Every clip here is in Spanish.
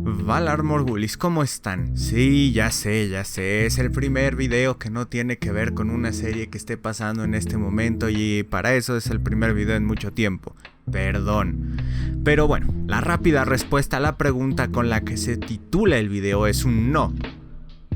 Valar Morghulis, ¿cómo están? Sí, ya sé, es el primer video que no tiene que ver con una serie que esté pasando en este momento y para eso es el primer video en mucho tiempo. Perdón. Pero bueno, la rápida respuesta a la pregunta con la que se titula el video es un no.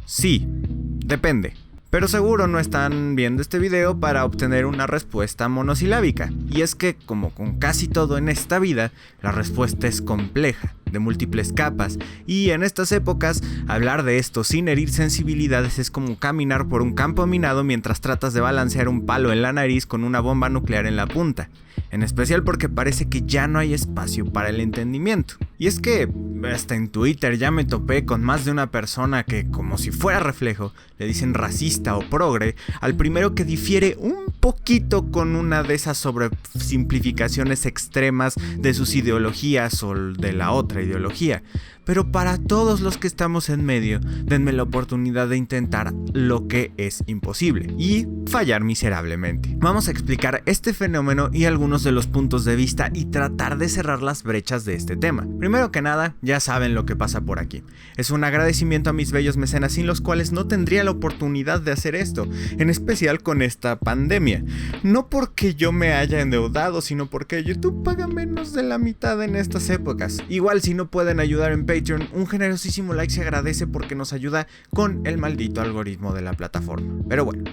Sí, depende. Pero seguro no están viendo este video para obtener una respuesta monosilábica. Y es que, como con casi todo en esta vida, la respuesta es compleja, de múltiples capas, y en estas épocas, hablar de esto sin herir sensibilidades es como caminar por un campo minado mientras tratas de balancear un palo en la nariz con una bomba nuclear en la punta. En especial porque parece que ya no hay espacio para el entendimiento. Y es que, hasta en Twitter ya me topé con más de una persona que, como si fuera reflejo, le dicen racista o progre al primero que difiere un poquito con una de esas sobresimplificaciones extremas de sus ideologías o de la otra ideología. Pero para todos los que estamos en medio, denme la oportunidad de intentar lo que es imposible y fallar miserablemente. Vamos a explicar este fenómeno y algunos de los puntos de vista y tratar de cerrar las brechas de este tema. Primero que nada, ya saben lo que pasa por aquí. Es un agradecimiento a mis bellos mecenas sin los cuales no tendría la oportunidad de hacer esto, en especial con esta pandemia. No porque yo me haya endeudado, sino porque YouTube paga menos de la mitad en estas épocas. Igual si no pueden ayudar en Patreon, un generosísimo like se agradece porque nos ayuda con el maldito algoritmo de la plataforma. Pero bueno.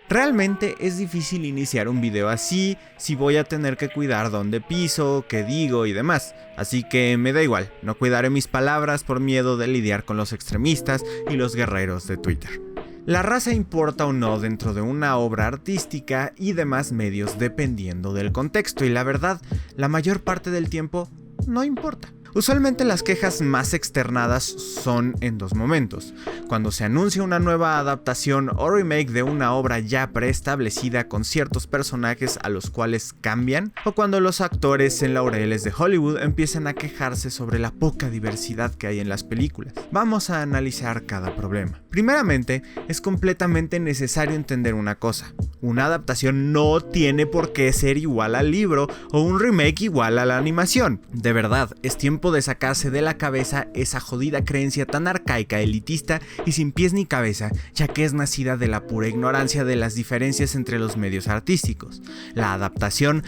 Realmente es difícil iniciar un video así si voy a tener que cuidar dónde piso, qué digo y demás. Así que me da igual, no cuidaré mis palabras por miedo de lidiar con los extremistas y los guerreros de Twitter. La raza importa o no dentro de una obra artística y demás medios dependiendo del contexto y la verdad, la mayor parte del tiempo no importa. Usualmente las quejas más externadas son en dos momentos: cuando se anuncia una nueva adaptación o remake de una obra ya preestablecida con ciertos personajes a los cuales cambian, o cuando los actores en laureles de Hollywood empiezan a quejarse sobre la poca diversidad que hay en las películas. Vamos a analizar cada problema. Primeramente, es completamente necesario entender una cosa: una adaptación no tiene por qué ser igual al libro o un remake igual a la animación. De verdad, es tiempo de sacarse de la cabeza esa jodida creencia tan arcaica, elitista y sin pies ni cabeza, ya que es nacida de la pura ignorancia de las diferencias entre los medios artísticos. La adaptación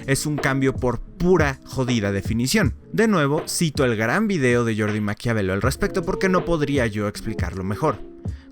es un cambio por pura jodida definición. De nuevo, cito el gran video de Jordi Maquiavelo al respecto porque no podría yo explicarlo mejor.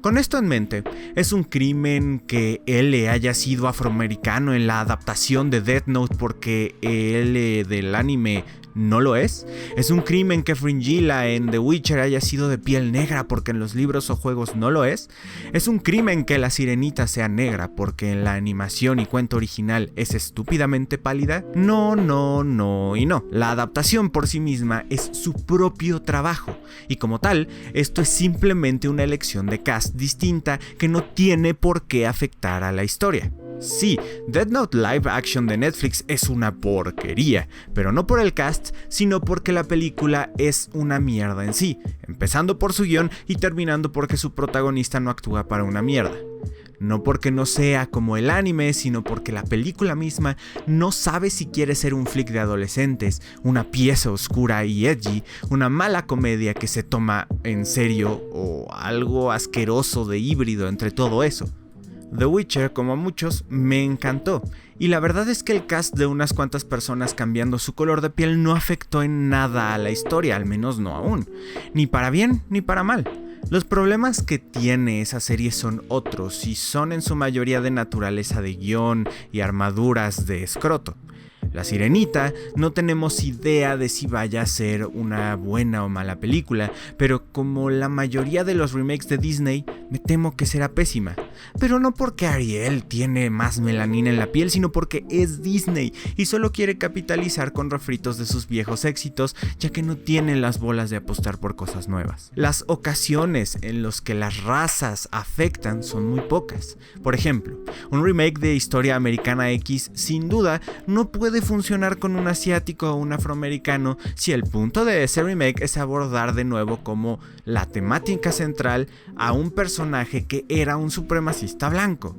Con esto en mente, ¿es un crimen que él haya sido afroamericano en la adaptación de Death Note porque él del anime no lo es? ¿Es un crimen que Fringilla en The Witcher haya sido de piel negra porque en los libros o juegos no lo es? ¿Es un crimen que la sirenita sea negra porque en la animación y cuento original es estúpidamente pálida? No y no. La adaptación por sí misma es su propio trabajo y como tal, esto es simplemente una elección de cast distinta que no tiene por qué afectar a la historia. Sí, Death Note Live Action de Netflix es una porquería, pero no por el cast, sino porque la película es una mierda en sí, empezando por su guión y terminando porque su protagonista no actúa para una mierda. No porque no sea como el anime, sino porque la película misma no sabe si quiere ser un flick de adolescentes, una pieza oscura y edgy, una mala comedia que se toma en serio o algo asqueroso de híbrido entre todo eso. The Witcher, como a muchos, me encantó, y la verdad es que el cast de unas cuantas personas cambiando su color de piel no afectó en nada a la historia, al menos no aún, ni para bien ni para mal. Los problemas que tiene esa serie son otros y son en su mayoría de naturaleza de guión y armaduras de escroto. La Sirenita, no tenemos idea de si vaya a ser una buena o mala película, pero como la mayoría de los remakes de Disney, me temo que será pésima. Pero no porque Ariel tiene más melanina en la piel, sino porque es Disney y solo quiere capitalizar con refritos de sus viejos éxitos, ya que no tiene las bolas de apostar por cosas nuevas. Las ocasiones en las que las razas afectan son muy pocas. Por ejemplo, un remake de Historia Americana X sin duda no puede funcionar con un asiático o un afroamericano si el punto de ese remake es abordar de nuevo como la temática central a un personaje que era un supremacista blanco.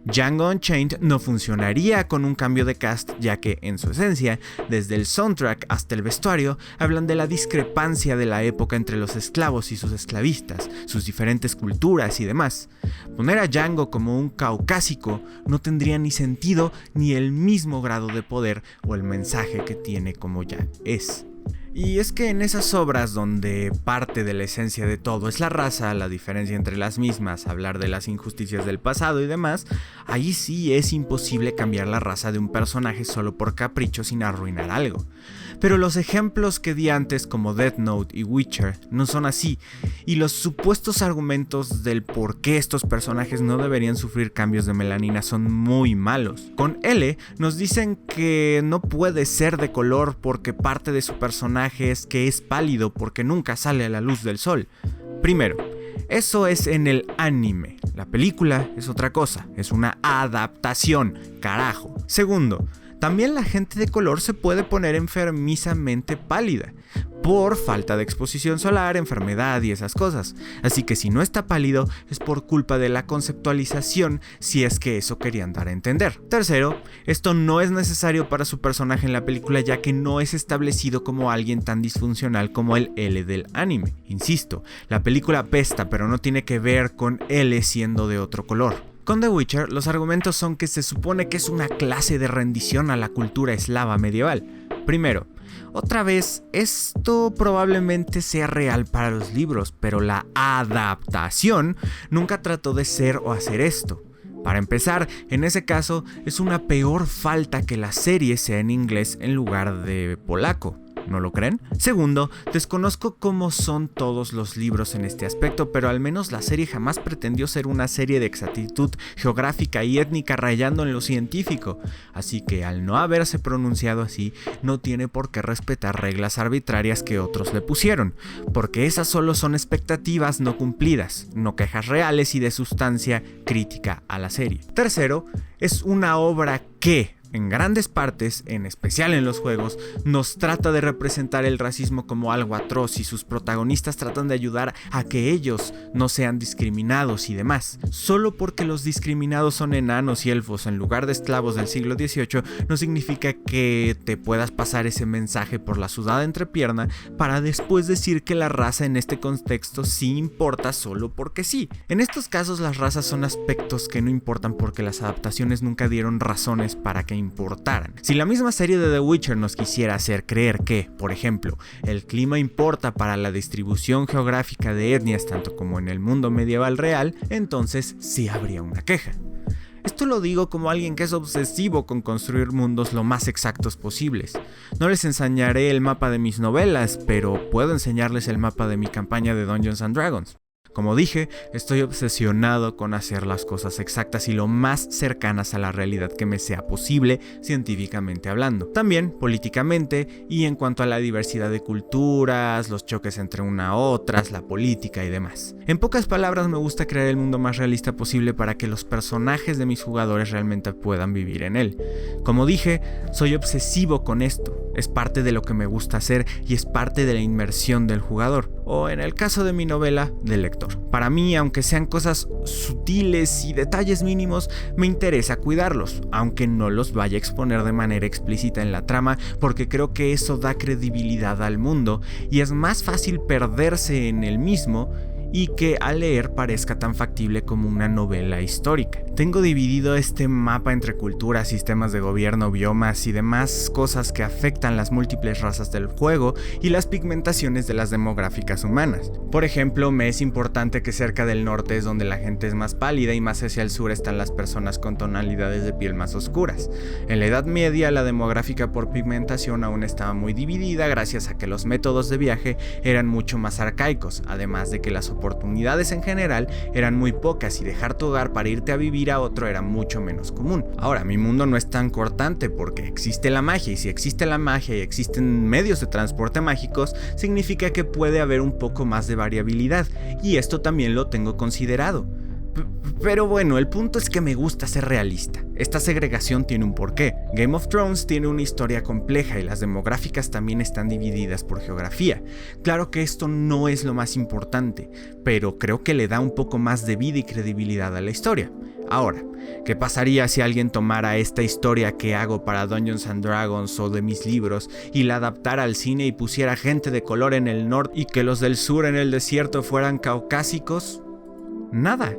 Django Unchained no funcionaría con un cambio de cast, ya que, en su esencia, desde el soundtrack hasta el vestuario, hablan de la discrepancia de la época entre los esclavos y sus esclavistas, sus diferentes culturas y demás. Poner a Django como un caucásico no tendría ni sentido ni el mismo grado de poder o el mensaje que tiene como ya es. Y es que en esas obras donde parte de la esencia de todo es la raza, la diferencia entre las mismas, hablar de las injusticias del pasado y demás, ahí sí es imposible cambiar la raza de un personaje solo por capricho sin arruinar algo. Pero los ejemplos que di antes como Death Note y Witcher no son así, y los supuestos argumentos del por qué estos personajes no deberían sufrir cambios de melanina son muy malos. Con L nos dicen que no puede ser de color porque parte de su personaje es que es pálido porque nunca sale a la luz del sol. Primero, eso es en el anime. La película es otra cosa, es una adaptación, carajo. Segundo, también la gente de color se puede poner enfermizamente pálida por falta de exposición solar, enfermedad y esas cosas. Así que si no está pálido es por culpa de la conceptualización, si es que eso querían dar a entender. Tercero, esto no es necesario para su personaje en la película, ya que no es establecido como alguien tan disfuncional como el L del anime. Insisto, la película apesta, pero no tiene que ver con L siendo de otro color. Con The Witcher, los argumentos son que se supone que es una clase de rendición a la cultura eslava medieval. Primero, otra vez, esto probablemente sea real para los libros, pero la adaptación nunca trató de ser o hacer esto. Para empezar, en ese caso, es una peor falta que la serie sea en inglés en lugar de polaco. ¿No lo creen? Segundo, desconozco cómo son todos los libros en este aspecto, pero al menos la serie jamás pretendió ser una serie de exactitud geográfica y étnica rayando en lo científico, así que al no haberse pronunciado así, no tiene por qué respetar reglas arbitrarias que otros le pusieron, porque esas solo son expectativas no cumplidas, no quejas reales y de sustancia crítica a la serie. Tercero, es una obra que, en grandes partes, en especial en los juegos, nos trata de representar el racismo como algo atroz y sus protagonistas tratan de ayudar a que ellos no sean discriminados y demás. Solo porque los discriminados son enanos y elfos en lugar de esclavos del siglo XVIII no significa que te puedas pasar ese mensaje por la sudada entrepierna para después decir que la raza en este contexto sí importa solo porque sí. En estos casos las razas son aspectos que no importan porque las adaptaciones nunca dieron razones para que importaran. Si la misma serie de The Witcher nos quisiera hacer creer que, por ejemplo, el clima importa para la distribución geográfica de etnias tanto como en el mundo medieval real, entonces sí habría una queja. Esto lo digo como alguien que es obsesivo con construir mundos lo más exactos posibles. No les enseñaré el mapa de mis novelas, pero puedo enseñarles el mapa de mi campaña de Dungeons & Dragons. Como dije, estoy obsesionado con hacer las cosas exactas y lo más cercanas a la realidad que me sea posible, científicamente hablando. También políticamente y en cuanto a la diversidad de culturas, los choques entre una otras, la política y demás. En pocas palabras, me gusta crear el mundo más realista posible para que los personajes de mis jugadores realmente puedan vivir en él. Como dije, soy obsesivo con esto. Es parte de lo que me gusta hacer y es parte de la inmersión del jugador, o en el caso de mi novela, del lector. Para mí, aunque sean cosas sutiles y detalles mínimos, me interesa cuidarlos, aunque no los vaya a exponer de manera explícita en la trama, porque creo que eso da credibilidad al mundo y es más fácil perderse en el mismo y que al leer parezca tan factible como una novela histórica. Tengo dividido este mapa entre culturas, sistemas de gobierno, biomas y demás cosas que afectan las múltiples razas del juego y las pigmentaciones de las demográficas humanas. Por ejemplo, me es importante que cerca del norte es donde la gente es más pálida y más hacia el sur están las personas con tonalidades de piel más oscuras. En la Edad Media la demográfica por pigmentación aún estaba muy dividida gracias a que los métodos de viaje eran mucho más arcaicos, además de que las oportunidades en general eran muy pocas y dejar tu hogar para irte a vivir a otro era mucho menos común. Ahora, mi mundo no es tan cortante porque existe la magia y si existe la magia y existen medios de transporte mágicos, significa que puede haber un poco más de variabilidad y esto también lo tengo considerado. Pero bueno, el punto es que me gusta ser realista. Esta segregación tiene un porqué. Game of Thrones tiene una historia compleja y las demográficas también están divididas por geografía. Claro que esto no es lo más importante, pero creo que le da un poco más de vida y credibilidad a la historia. Ahora, ¿qué pasaría si alguien tomara esta historia que hago para Dungeons & Dragons o de mis libros y la adaptara al cine y pusiera gente de color en el norte y que los del sur en el desierto fueran caucásicos? Nada,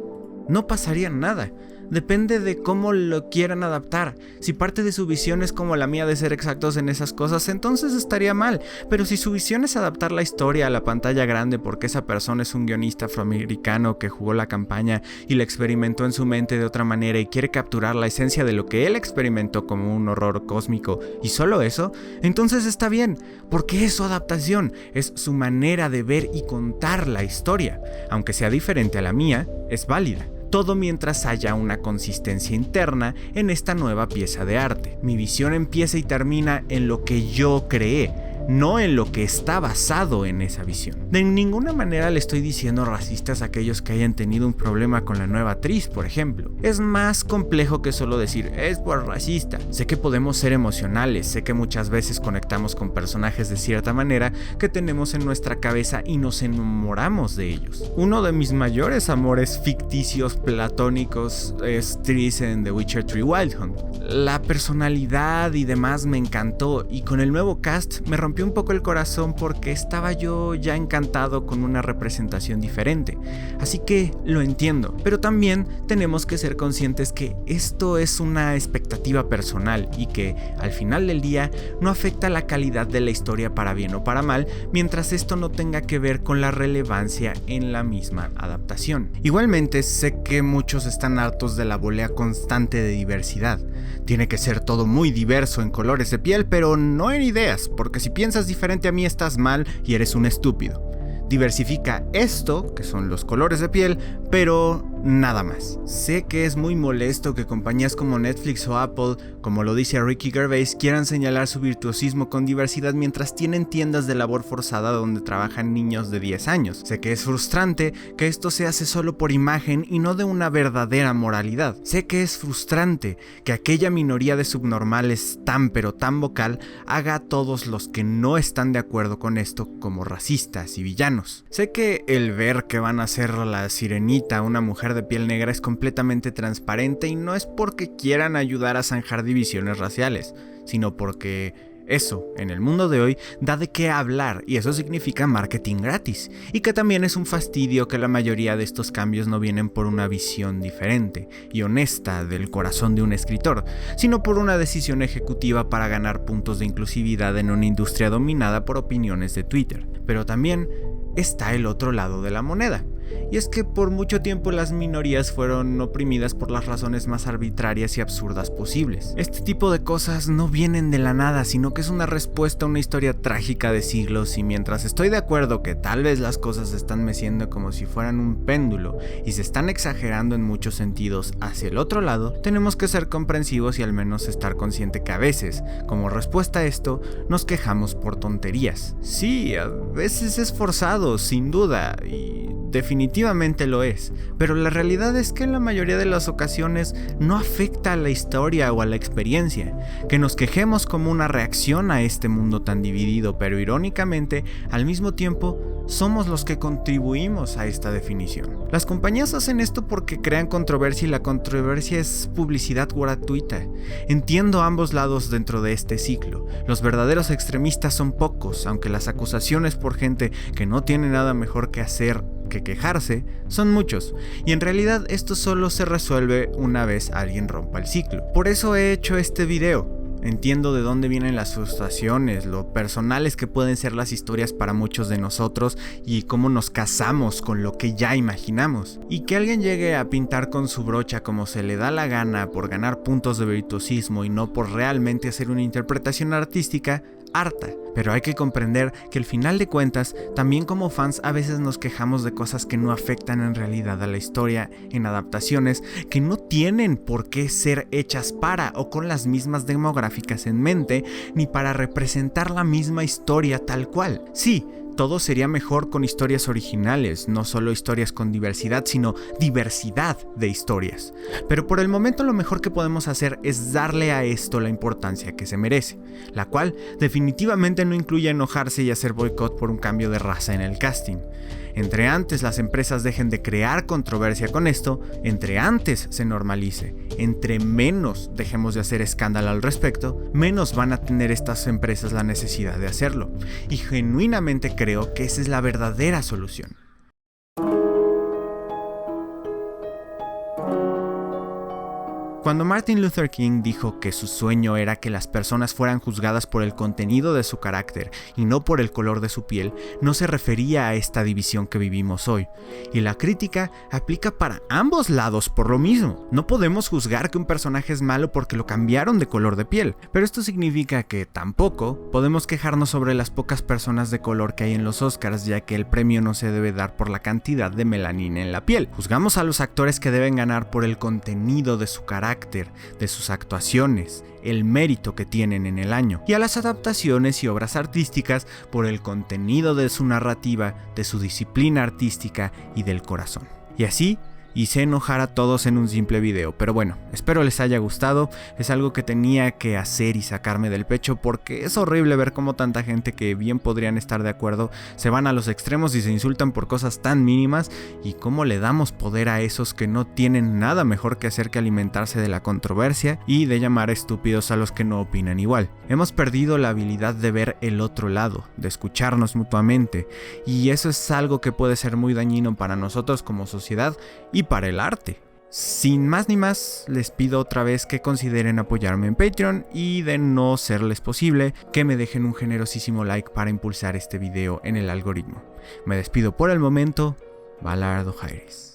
no pasaría nada. Depende de cómo lo quieran adaptar. Si parte de su visión es como la mía de ser exactos en esas cosas, entonces estaría mal. Pero si su visión es adaptar la historia a la pantalla grande porque esa persona es un guionista afroamericano que jugó la campaña y la experimentó en su mente de otra manera y quiere capturar la esencia de lo que él experimentó como un horror cósmico y solo eso, entonces está bien, porque es su adaptación, es su manera de ver y contar la historia. Aunque sea diferente a la mía, es válida. Todo mientras haya una consistencia interna en esta nueva pieza de arte. Mi visión empieza y termina en lo que yo creé, no en lo que está basado en esa visión. De ninguna manera le estoy diciendo racistas a aquellos que hayan tenido un problema con la nueva actriz, por ejemplo. Es más complejo que solo decir, es por racista. Sé que podemos ser emocionales, sé que muchas veces conectamos con personajes de cierta manera que tenemos en nuestra cabeza y nos enamoramos de ellos. Uno de mis mayores amores ficticios platónicos es Triss en The Witcher 3 Wild Hunt. La personalidad y demás me encantó y con el nuevo cast me rompió un poco el corazón porque estaba yo ya encantado con una representación diferente, así que lo entiendo, pero también tenemos que ser conscientes que esto es una expectativa personal y que al final del día no afecta la calidad de la historia para bien o para mal, mientras esto no tenga que ver con la relevancia en la misma adaptación. Igualmente sé que muchos están hartos de la volea constante de diversidad. Tiene que ser todo muy diverso en colores de piel, pero no en ideas, porque si piensas diferente a mí estás mal y eres un estúpido. Diversifica esto, que son los colores de piel, pero nada más. Sé que es muy molesto que compañías como Netflix o Apple, como lo dice Ricky Gervais, quieran señalar su virtuosismo con diversidad mientras tienen tiendas de labor forzada donde trabajan niños de 10 años. Sé que es frustrante que esto se hace solo por imagen y no de una verdadera moralidad. Sé que es frustrante que aquella minoría de subnormales tan pero tan vocal haga a todos los que no están de acuerdo con esto como racistas y villanos. Sé que el ver que van a ser la sirenita, una mujer de piel negra, es completamente transparente y no es porque quieran ayudar a zanjar divisiones raciales, sino porque eso, en el mundo de hoy, da de qué hablar y eso significa marketing gratis, y que también es un fastidio que la mayoría de estos cambios no vienen por una visión diferente y honesta del corazón de un escritor, sino por una decisión ejecutiva para ganar puntos de inclusividad en una industria dominada por opiniones de Twitter. Pero también está el otro lado de la moneda. Y es que por mucho tiempo las minorías fueron oprimidas por las razones más arbitrarias y absurdas posibles. Este tipo de cosas no vienen de la nada, sino que es una respuesta a una historia trágica de siglos, y mientras estoy de acuerdo que tal vez las cosas se están meciendo como si fueran un péndulo y se están exagerando en muchos sentidos hacia el otro lado, tenemos que ser comprensivos y al menos estar consciente que a veces, como respuesta a esto, nos quejamos por tonterías. Sí, a veces es forzado, sin duda, y definitivamente lo es, pero la realidad es que en la mayoría de las ocasiones no afecta a la historia o a la experiencia. Que nos quejemos como una reacción a este mundo tan dividido, pero irónicamente, al mismo tiempo, somos los que contribuimos a esta definición. Las compañías hacen esto porque crean controversia y la controversia es publicidad gratuita. Entiendo ambos lados dentro de este ciclo. Los verdaderos extremistas son pocos, aunque las acusaciones por gente que no tiene nada mejor que hacer que quejarse son muchos, y en realidad esto solo se resuelve una vez alguien rompa el ciclo. Por eso he hecho este video. Entiendo de dónde vienen las frustraciones, lo personales que pueden ser las historias para muchos de nosotros y cómo nos casamos con lo que ya imaginamos. Y que alguien llegue a pintar con su brocha como se le da la gana por ganar puntos de virtuosismo y no por realmente hacer una interpretación artística, harta. Pero hay que comprender que al final de cuentas, también como fans a veces nos quejamos de cosas que no afectan en realidad a la historia, en adaptaciones que no tienen por qué ser hechas para o con las mismas demográficas en mente, ni para representar la misma historia tal cual. Sí, todo sería mejor con historias originales, no solo historias con diversidad, sino diversidad de historias. Pero por el momento lo mejor que podemos hacer es darle a esto la importancia que se merece, la cual definitivamente no incluye enojarse y hacer boicot por un cambio de raza en el casting. Entre antes las empresas dejen de crear controversia con esto, entre antes se normalice, entre menos dejemos de hacer escándalo al respecto, menos van a tener estas empresas la necesidad de hacerlo. Y genuinamente creo que esa es la verdadera solución. Cuando Martin Luther King dijo que su sueño era que las personas fueran juzgadas por el contenido de su carácter y no por el color de su piel, no se refería a esta división que vivimos hoy. Y la crítica aplica para ambos lados por lo mismo. No podemos juzgar que un personaje es malo porque lo cambiaron de color de piel, pero esto significa que tampoco podemos quejarnos sobre las pocas personas de color que hay en los Oscars, ya que el premio no se debe dar por la cantidad de melanina en la piel. Juzgamos a los actores que deben ganar por el contenido de su carácter, de sus actuaciones, el mérito que tienen en el año, y a las adaptaciones y obras artísticas por el contenido de su narrativa, de su disciplina artística y del corazón. Y así hice enojar a todos en un simple video, pero bueno, espero les haya gustado. Es algo que tenía que hacer y sacarme del pecho porque es horrible ver cómo tanta gente que bien podrían estar de acuerdo se van a los extremos y se insultan por cosas tan mínimas, y cómo le damos poder a esos que no tienen nada mejor que hacer que alimentarse de la controversia y de llamar estúpidos a los que no opinan igual. Hemos perdido la habilidad de ver el otro lado, de escucharnos mutuamente, y eso es algo que puede ser muy dañino para nosotros como sociedad y para el arte. Sin más ni más, les pido otra vez que consideren apoyarme en Patreon y, de no serles posible, que me dejen un generosísimo like para impulsar este video en el algoritmo. Me despido por el momento, Valardo Jairis.